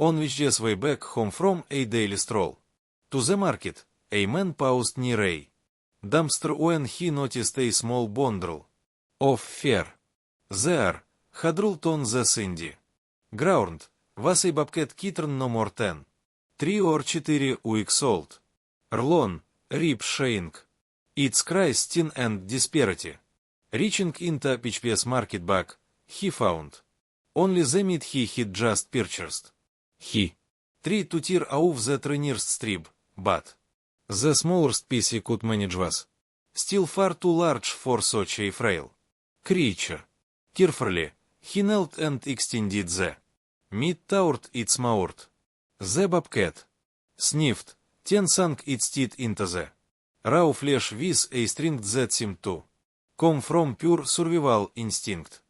On which just way back home from a daily stroll. To the market, a man paused near a dumpster when he noticed a small bundle of fur. There, huddled on the sandy ground, was a bobcat kitten no more than 3 or 4 weeks old. Long, rib showing its cries tin and disparity. Reaching into Pitchpiece market bag, he found only the meat he had just purchased. He tried to tear off the nearest strip, but the smallest piece he could manage was still far too large for such a frail creature. Carefully, he knelt and extended the meat toward its mouth. The bobcat sniffed, then sunk its teeth into the raw flesh with a strength that seemed to come from pure survival instinct.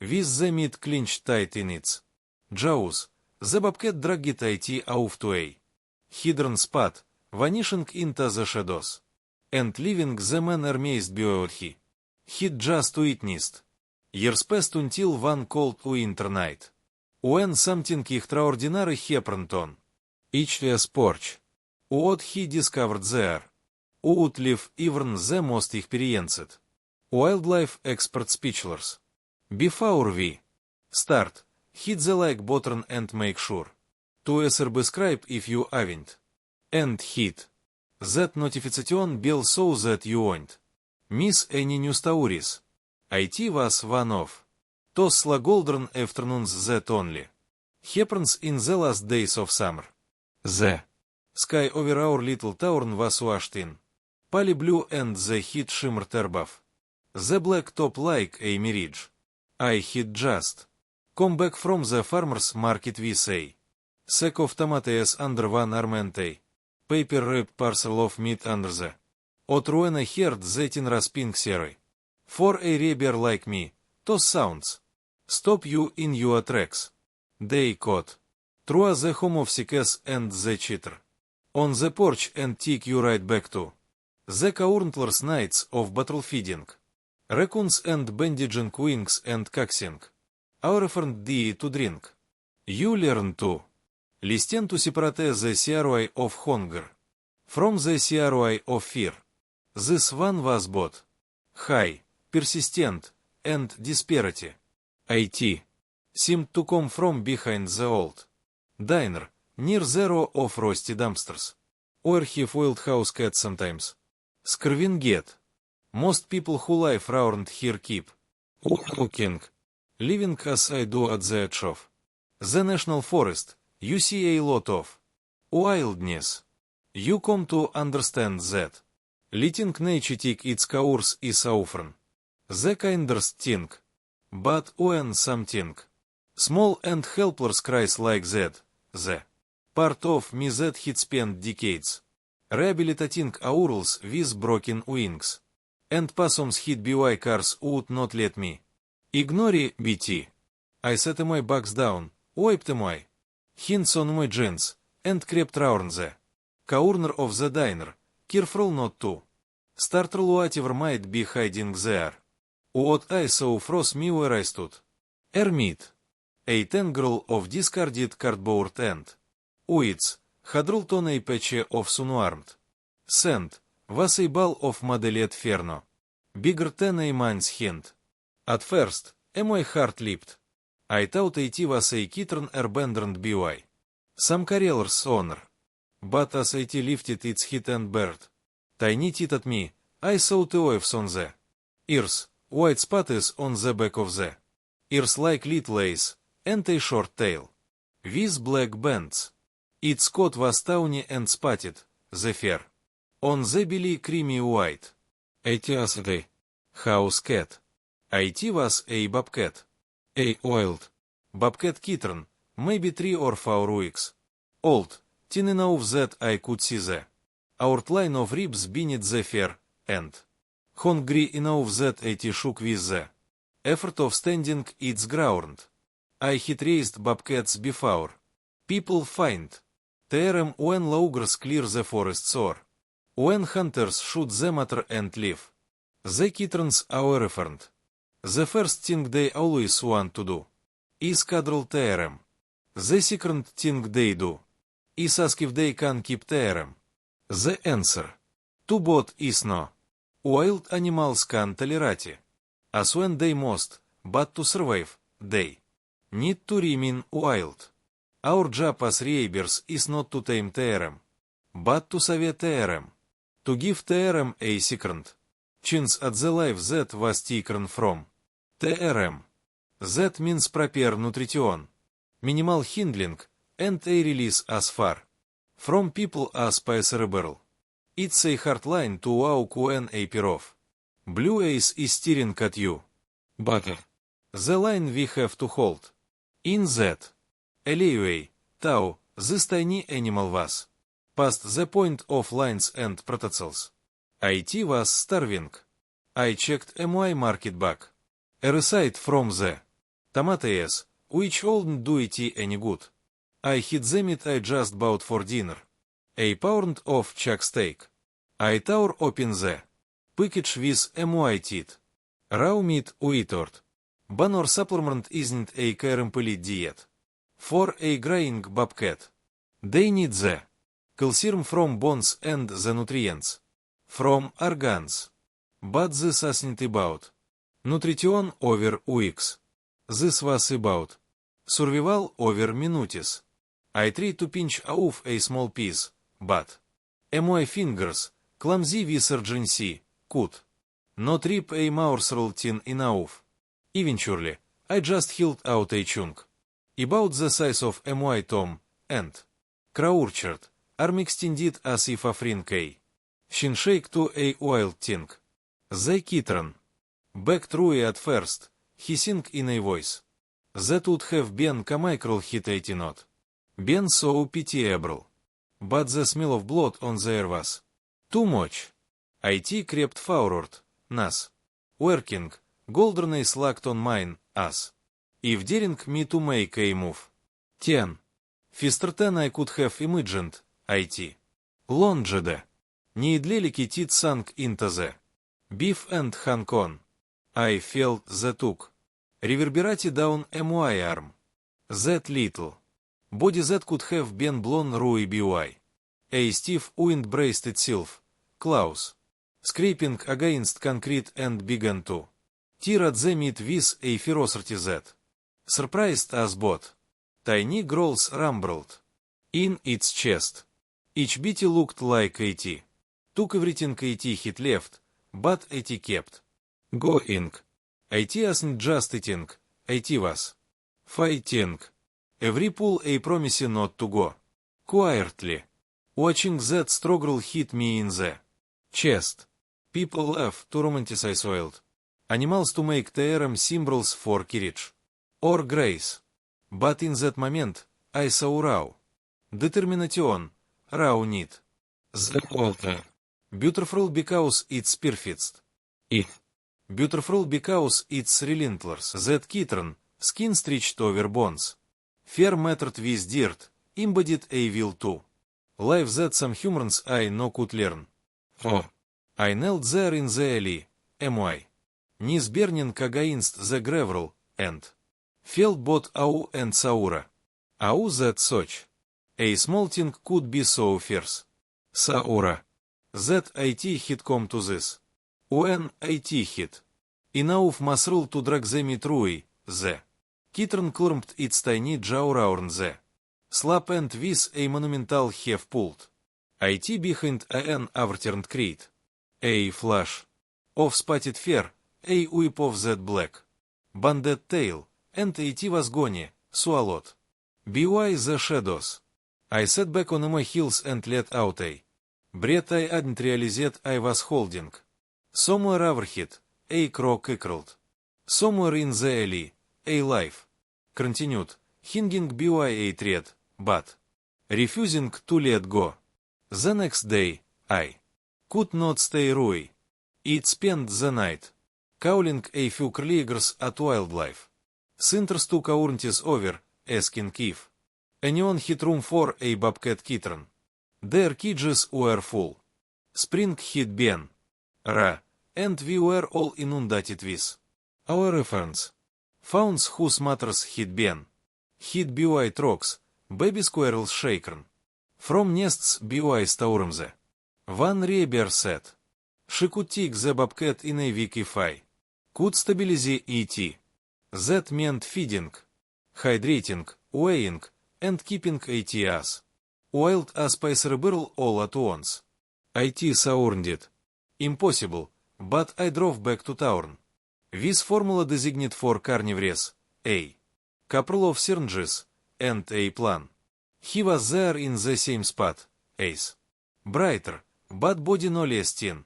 With the meat clenched tight in its jaws, the bobcat dragged it off to a hidden spot, vanishing into the shadows, and leaving the man amazed by what he had just witnessed. Years passed until one cold winter night, when something extraordinary happened on Itchlia's porch. What he discovered there would leave even the most experienced wildlife expert speechless. Before we start, hit the like button and make sure to subscribe if you haven't, and hit that notification bell so that you won't miss any new stories. IT was one of those golden afternoons that only happens in the last days of summer. The sky over our little town was washed in pale blue and the heat shimmered above the black top like a mirage. I had just come back from the farmer's market with a sack of tomatoes under one arm and a paper-wrapped parcel of meat under the other when I heard that in rasping Siri. For a rebel like me, those sounds stop you in your tracks. They cut through the home of sickness and the cheater on the porch and take you right back to the countless nights of battle feeding raccoons and bandaging wings and coaxing our friend D to drink. You learn to listen to separate the CRI of hunger from the CRI of fear. This one was both high, persistent, and disparity. IT seemed to come from behind the old diner, near the row of rusty dumpsters, where he foiled house cats sometimes. Screaming get. Most people who live around here keep looking, living as I do at the edge of the national forest. You see a lot of wildness. You come to understand that letting nature take its course is often the kindest thing. But when something small and helpless cries like that, the part of me that had spent decades rehabilitating owls with broken wings and possums hit by cars would not let me ignore BT. I set my bags down, wiped my hands on my jeans, and crept round the corner of the diner, careful not to startle whatever might be hiding there. What I saw froze me where I stood. Hermit, a tangle of discarded cardboard and weeds, huddled on a patch of sun-warmed sand, was a ball of modeled ferno, bigger than a man's hand. At first, my heart leaped. I thought it was a kitten abandoned by some carrier's owner. But as it lifted its head and bared tiny teeth at me, I saw two waves on the ears, white spots on the back of the ears like little lace, and a short tail with black bands. Its coat was tawny and spotted, the fur on the belly creamy white. It was a house cat. It was a bobcat. A wild bobcat kitten, maybe 3 or 4 weeks old, thin enough that I could see the outline of ribs beneath the fur, and hungry enough that it shook with the effort of standing its ground. I had raised bobcats before. People find them when loggers clear the forests or when hunters shoot the matter and leave the kittens irreverent. The first thing they always want to do is cuddle them. The second thing they do is ask if they can keep theorem. The answer to both is no. Wild animals can tolerate, as when they most, but to survive, they need to remain wild. Our job as reavers is not to tame theorem, but to save theorem, to give theorem a second chance at the life that was taken from theorem. That means proper nutrition, minimal handling, and a release as far from people as possible. It's a hard line to walk when a pair of blue eyes is staring at you. But the line we have to hold in that alleyway, Tao, this tiny animal was past the point of lines and protocols. IT was starving. I checked my market bag. A receipt from the tomatoes, which wouldn't do it any good. I hid the meat I just bought for dinner. A pound of chuck steak. I tore open the package with my teeth. Raw meat without bun or supplement isn't a complete diet. For a growing bobcat, they need the calcium from bones and the nutrients from organs. But this isn't about nutrition over weeks. This was about survival over minutes. I tried to pinch off a small piece, but my fingers, clumsy with urgency, could not rip a morsel thin enough. Eventually, I just held out a chunk about the size of my thumb, and crouched, arm extended as if offering a shin shake to a wild thing. The kitten backed Rui at first, hissing in a voice that would have been comical had it not been so pitiable. But the smell of blood on the air was too much. IT crept forward, nas working, golden eyes locked on mine, as if daring me to make a move. 10. Faster than I could have imagined, IT lunged. Needlily it sank into the beef and hung on. I felt the tug reverberated down my arm. That little body that could have been blown Rui by a stiff wind braced itself, close, scraping against concrete and began to tear at the meat with a ferocity that surprised us both. Tiny growls rumbled in its chest. Each beat looked like it took everything it had left, but it kept going. It wasn't just eating, it was fighting. Every pull a promise not to go. Quietly. Watching that struggle hit me in the chest. People love to romanticize wild animals to make theorem symbols for courage or grace. But in that moment, I saw raw determination, raw need. The altar. Beautiful because it's perfect. It. Beautiful because it's relentless. That kitten, skin stretched over bones. Fear mattered with dirt, embodied a will to life that some humans I know could learn. Oh. I knelt there in the alley, my knees burning against the gravel, and felt both awe and saura. Awe that such a small thing could be so fierce. Saura. That IT had come to this. When IT had enough muscle to drag the meat Rui, the kitten clumped its tiny jaw around the slap and with a monumental half pulled IT behind an overturned crate. A flash of spotted fur, a whip of that black banded tail, and IT was gone, swallowed by the shadows. I sat back on my heels and let out a breath I hadn't realized I was holding. Somewhere overhead, a crow cackled. Somewhere in the alley, a life continued, hanging by a thread, but refusing to let go. The next day, I could not stay Rui. It spent the night calling a few colleagues at wildlife centers to counties over, asking if anyone had room for a bobcat kitten. Their cages were full. Spring had been raw, and we were all inundated with our reference. Fawns whose mothers had been hit by trogs, baby squirrels shaken. From nests by staurmze. Van reber set. She could take the bobcat in a week if I could stabilize it. That meant feeding, hydrating, weighing, and keeping it as wild as spiceable all at once. It sounded impossible, but I drove back to town. This formula designate for carnivores, a couple of syringes, and a plan. He was there in the same spot, as brighter, but body no less thin.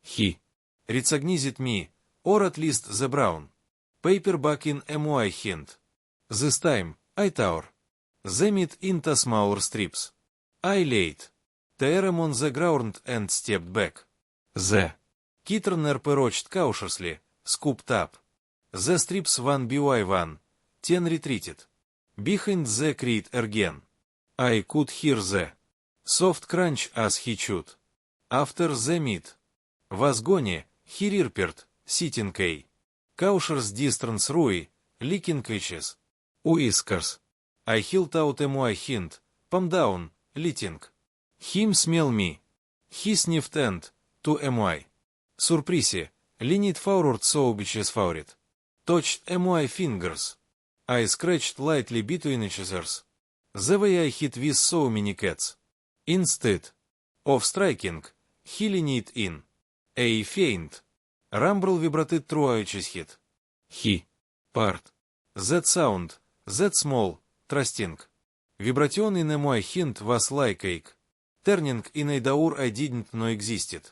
He recognized me, or at least the brown paperback in my hand. This time, I tore them it into smaller strips. I laid them on the ground and stepped back. The kitten approached cautiously, scooped up the strips one by one, then retreated behind the crate again. I could hear the soft crunch as he chewed. After the meat was gone, he reappeared, sitting a cautious distance away, licking itches. Whiskers. I held out my hand, palm down, letting him smell me. He sniffed and, to my surprise, leaned forward so bitches for it. Touched my fingers. I scratched lightly between each others. The way I hit with so many cats. Instead of striking, he leaned in. A faint rumble vibrated through his head. He part. That sound, that small, trusting vibration in my hand was like ache. Turning in a door I didn't know existed.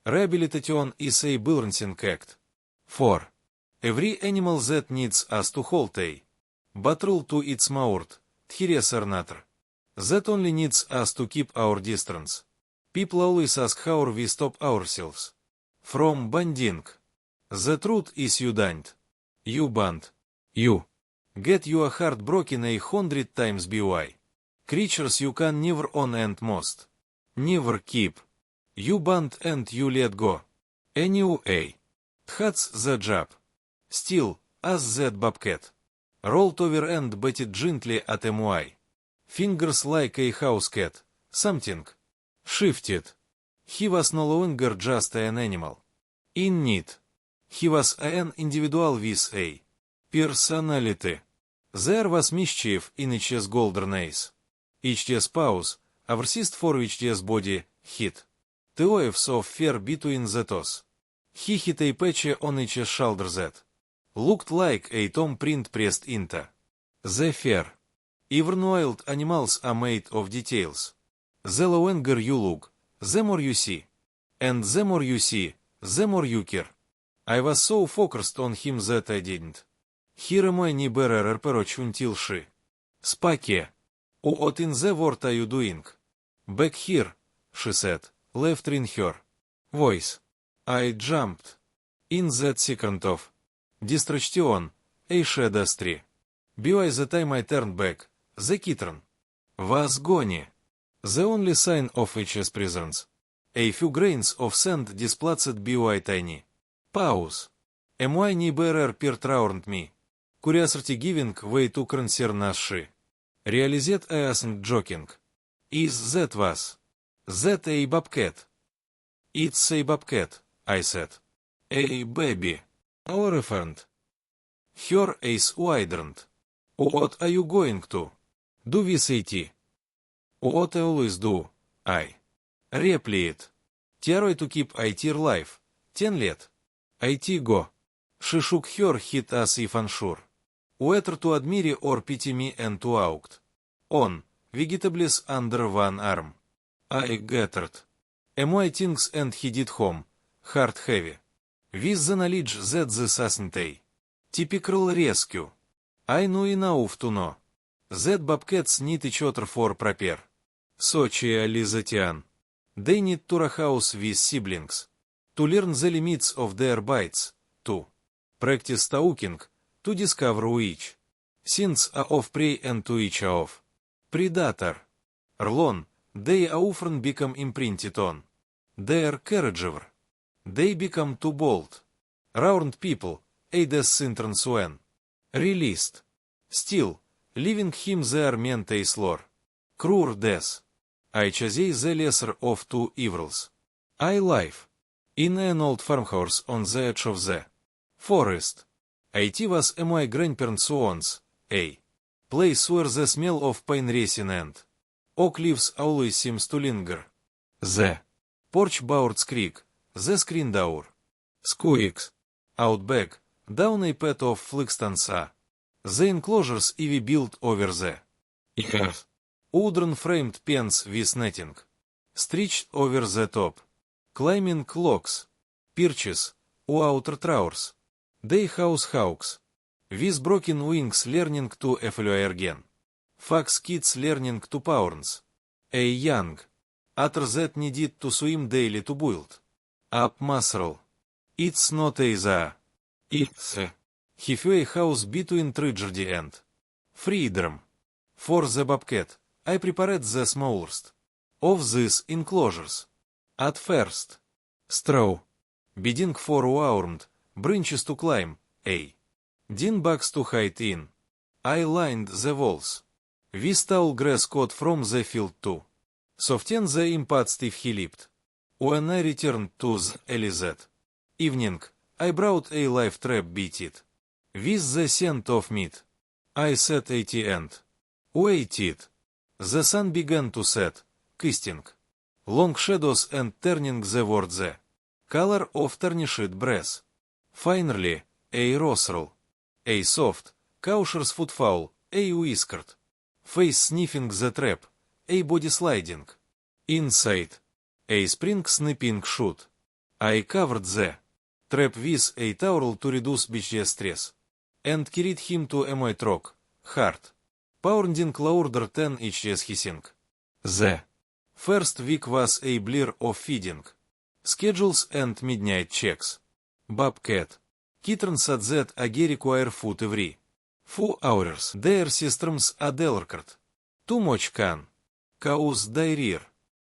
Rehabilitation is a balancing act. For every animal that needs us to hold a battle to its mouth, tires or nature. That only needs us to keep our distance. People always ask how we stop ourselves from bonding. The truth is you don't. You bond. You get your heart broken 100 times by creatures you can never own and most never keep. You bond and you let go. Anyway, that's the job. Still, as that bobcat rolled over and batted gently at my fingers like a house cat, something shifted. He was no longer just an animal in need. He was an individual with a personality. There was mischief in each's golden eyes. Each's pause, overseized for each's body, hit the waves of fear between the toes. He hit a patch on each's shoulder that looked like a thumb print pressed into the fear. Even wild animals are made of details. The longer you look, the more you see. And the more you see, the more you care. I was so focused on him that I didn't hear my bearer approach until she spoke. What in the world are you doing? Back here, she said, lifting her voice. I jumped. In that second of distraction, a shadow tree. By the time I turned back, the kitten was gone. The only sign of its presence. A few grains of sand displaced by tiny pause. My bearer peered around me. Curiosity giving way to concern as she realized I wasn't joking. Is that was that a bobcat? It's a bobcat, I said. A baby. Our friend. Her eyes widened. What are you going to do with it? What I always do, I replied. Try to keep it alive. 10 лет. It go. She shook her head as if unsure. Whether to admire or pity me and to act on vegetables under one arm. I gathered my things and headed home, heart heavy. With the knowledge that this wasn't a typical rescue. I knew enough to know that bobcats need each other for proper socialization. They need to house with siblings, to learn the limits of their bites, to practice stalking, to discover which sins are of prey and to each of predator. Early, they often become imprinted on their caregiver. They become too bold. Round people, a death sentence when released. Still, Living him there mente slor. Crur des. I chasey the lesser of two evils. I live in an old farmhouse on the edge of the forest. It was a my grandparents' once, a place where the smell of pine resin and oak leaves always seems to linger. The porch boards creak, the screen door squeaks. Out back, down a pet of Flixtonsa. The enclosures Ivy built over the earth. Wooden framed pens with netting stretched over the top. Climbing logs, perches, or outer towers. They house hawks. With broken wings learning to fly again. Fox kids learning to pounce. A young otter that needed to swim daily to build up muscle. It's not a the. It's a halfway house between tragedy and freedom. For the bobcat, I prepared the smallest of these enclosures. At first, straw, bedding for wound, branches to climb, a din box to hide in. I lined the walls with tall grass cut from the field to soften the impact if he leaped. When I returned to the Elizabeth evening, I brought a live trap beat it. With the scent of meat, I set at the end. Waited. The sun began to set, casting long shadows and turning the word the color of tarnished brass. Finally, a rosal, a soft, cautious footfall, a whiskered face sniffing the trap, a body sliding inside, a spring snipping shoot. I covered the trap with a towel to reduce beach stress, and carried him to a my rock, hard, pounding louder than each hissing. The first week was a blur of feeding schedules and midnight checks. Bobcat kittens at that again require food every 4 hours. Their systems are delicate. Too much can cause diarrhea.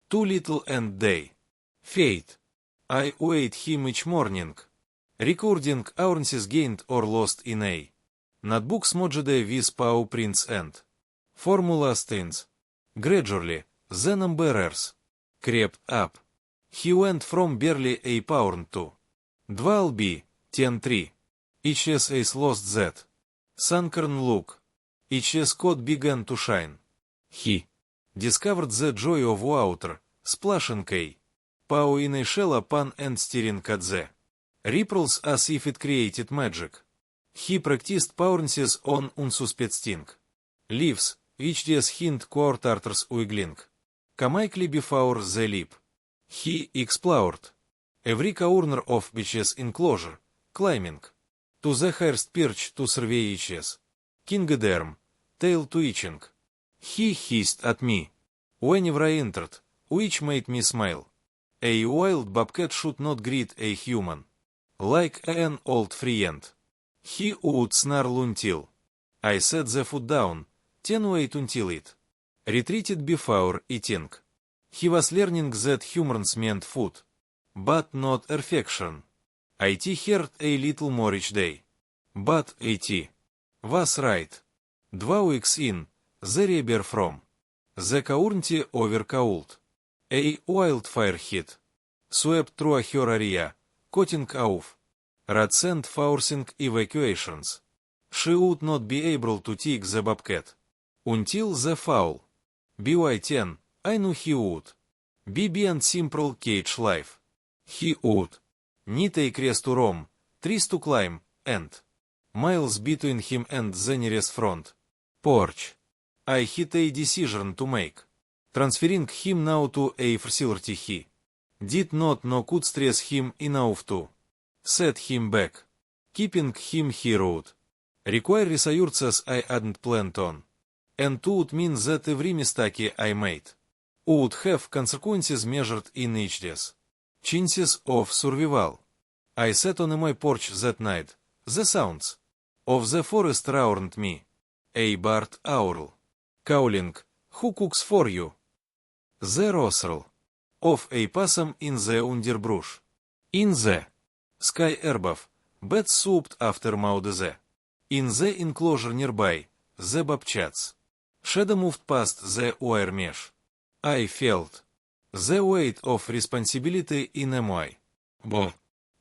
Too little and they fade. I wait him each morning, recording ounces gained or lost in a notebook smudged with paw prints and formula stains. Gradually, the numbers crept up. He went from barely a pound to 12 10-3. Each as is lost that sunken look. Each as code began to shine. He discovered the joy of water, splashing a paw in a shell upon and steering at the ripples as if it created magic. He practiced pounces on unsuspecting leaves, which just hint quarters wiggling comically before the lip. He explored every corner of beach's enclosure, climbing to the highest perch to survey each's kingdom, tail twitching. He hissed at me whenever I entered, which made me smile. A wild bobcat should not greet a human like an old friend. He would snarl until I set the foot down, then wait until it retreated before eating. He was learning that humans meant food, but not affection. It hurt a little more each day. But it was right. 2 weeks in, the rebel from the county overcooled. A wildfire hit, swept through her area, cutting off rats and forcing evacuations. She would not be able to take the bobcat until the fall. By 10, I knew he would be beyond simple cage life. He would need a crest to roam, trees to climb, and miles between him and the nearest front porch. I had a decision to make. Transferring him now to a facility he did not know could stress him enough to set him back. Keeping him here would require resources I hadn't planned on, and would mean that every mistake I made would have consequences measured in each day's chances of survival. I sat on my porch that night, the sounds of the forest around me, a barred owl calling, "Who cooks for you?" The rustle of a possum in the underbrush. In the sky above, bats swooped after maude the in the enclosure nearby, the bobcats. Shadow moved past the wire mesh. I felt the weight of responsibility in my body.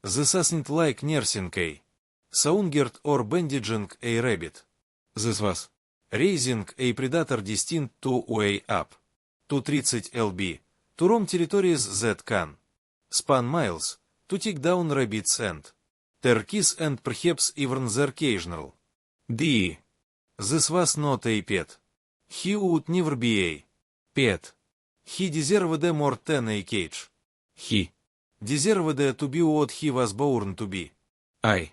The succinct like nursing a soundgird or bandaging a rabbit. This was raising a predator destined to way up to 30 lb, to roam territories that can span miles, to take down rabbits and turkeys and perhaps even the occasional deer. This was not a pet. He would never be a pet. He deserved more than a cage. He deserved to be what he was born to be. I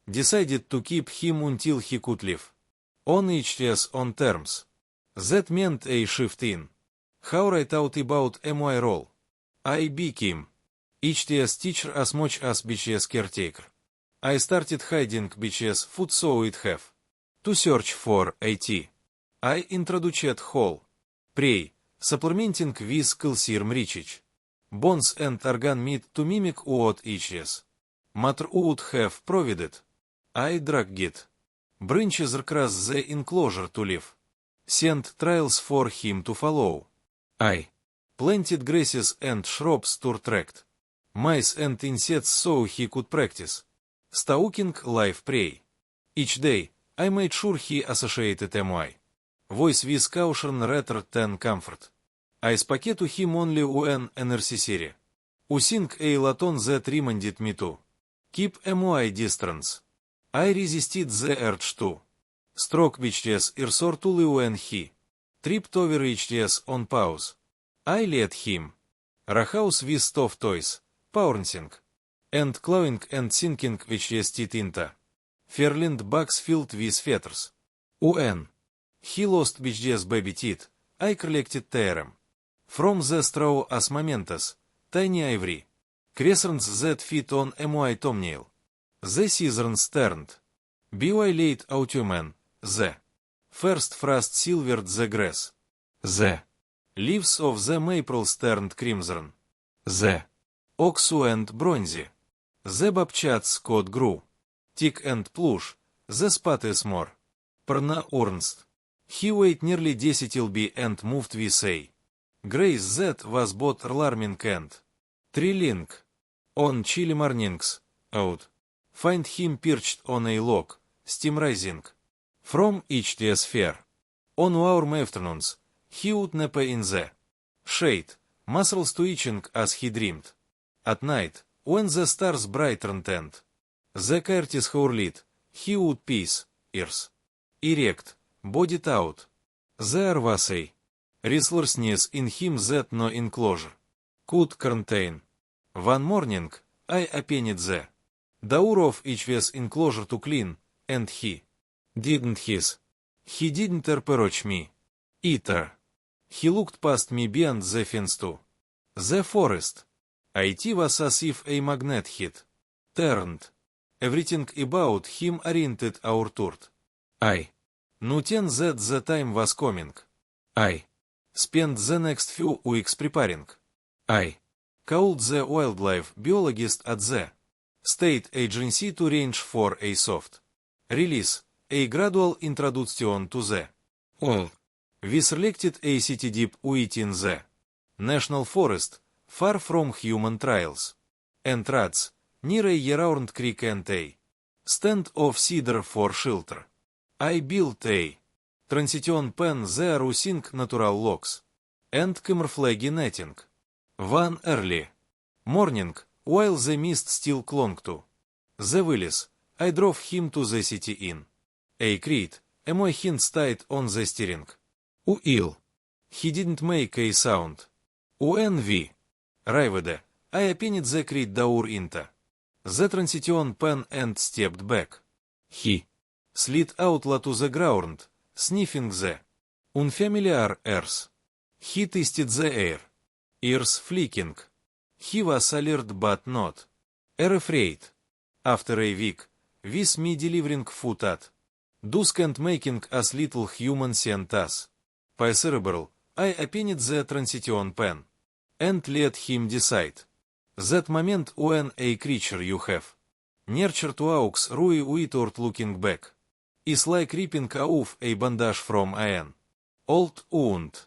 decided to keep him until he could live on each other's own terms. That meant a shift in how I thought about my role. I became each other's teacher as much as bitch's caretaker. I started hiding bitch's food so it have to search for it. I introduced whole prey, supplementing with calcium rich bones and organ meat to mimic what each is matter would have provided. I dragged branches across the enclosure to live, sent trails for him to follow. I planted grasses and shrubs to attract mice and insects so he could practice stalking live prey. Each day, I made sure he associated my voice with caution rather than comfort. I spoke to him only when necessary. Using a laton that reminded me to keep my distance. I resisted the urge to stroke bitch's ears or to live when he tripped over bitch's on pause. I let him roughhouse with stuffed toys, pouncing and clawing and sinking bitch's teeth into Fairland bags filled with feathers. When he lost bitch's baby teeth, I collected them from the straw as mementos, tiny ivory crescents that fit on my thumbnail. The seasons turned. By late autumn, the first frost silvered the grass. The leaves of the maples turned crimson. The oaks went bronzy. The bobcats coat grew thick and plush. The spotted more pronounced. He weighed nearly 10 lb and moved with a grace that was both alarming and thrilling. On chilly mornings, out find him perched on a log, steam rising from each sphere. On warm afternoons, he would nap in the shade, muscles twitching as he dreamed. At night, when the stars brightened and the curtains were lit, he would piece ears erect, body out. There was a restlessness in him that no enclosure could contain. One morning, I opened the door of each enclosure to clean, and he didn't hiss. He didn't approach me either. He looked past me beyond the fence to the forest. It was as if a magnet hit turned everything about him oriented outward. I knew that the time was coming. I spent the next few weeks preparing. I called the wildlife biologist at the state agency to arrange for a soft release, a gradual introduction to the all. We selected a city deep within the national forest, far from human trials and rats, near a year-round creek and a stand of cedar for shelter. I built a transition pen there using natural logs and camouflage netting. One early morning, while the mist still clung to the valleys, I drove him to the city in a crate, my hands tied on the steering wheel. He didn't make a sound. When we arrived, I opened the crate door into the transition pen and stepped back. He slid out to the ground, sniffing the unfamiliar airs. He tasted the air, ears flicking. He was alert but not afraid. After a week, with me delivering food at dusk and making as little human scent as possible, I opened the transition pen and let him decide. That moment when a creature you have nurtured walks away without looking back. is like ripping off a bandage from an old wound.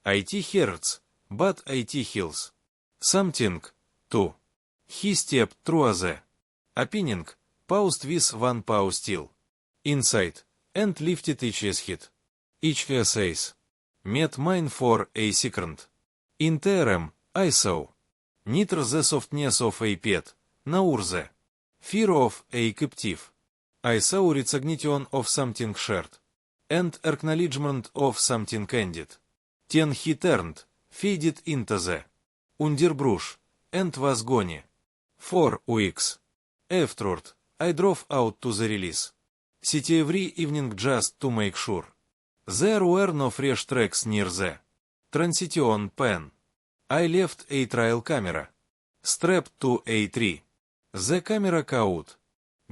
It hurts, but it heals. Something, too. He stepped through the opening, paused with one paw still inside, and lifted each hit. Each says, met mine for a second. In term, I saw neither the softness of a pet, nor the fear of a captive. I saw recognition of something shared, and acknowledgement of something candid. Then he turned, faded into the underbrush, and was gone. 4 weeks afterward, I drove out to the release city every evening just to make sure there were no fresh tracks near the transition pen. I left a trail camera strapped to a tree. The camera caught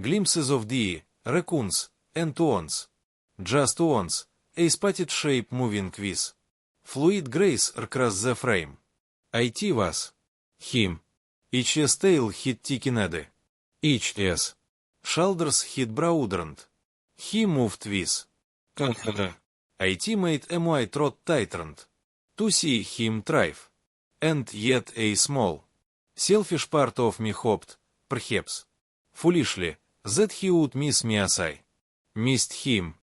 glimpses of deer, raccoons, and once, just once, a spotted shape moving with fluid grace across the frame. It was him. Each tail hit thickened. Each shoulders hit broadened. He moved with confidence. It made my throat tightened to see him thrive. And yet a small, selfish part of me hoped, perhaps foolishly, that he would miss me as I missed him.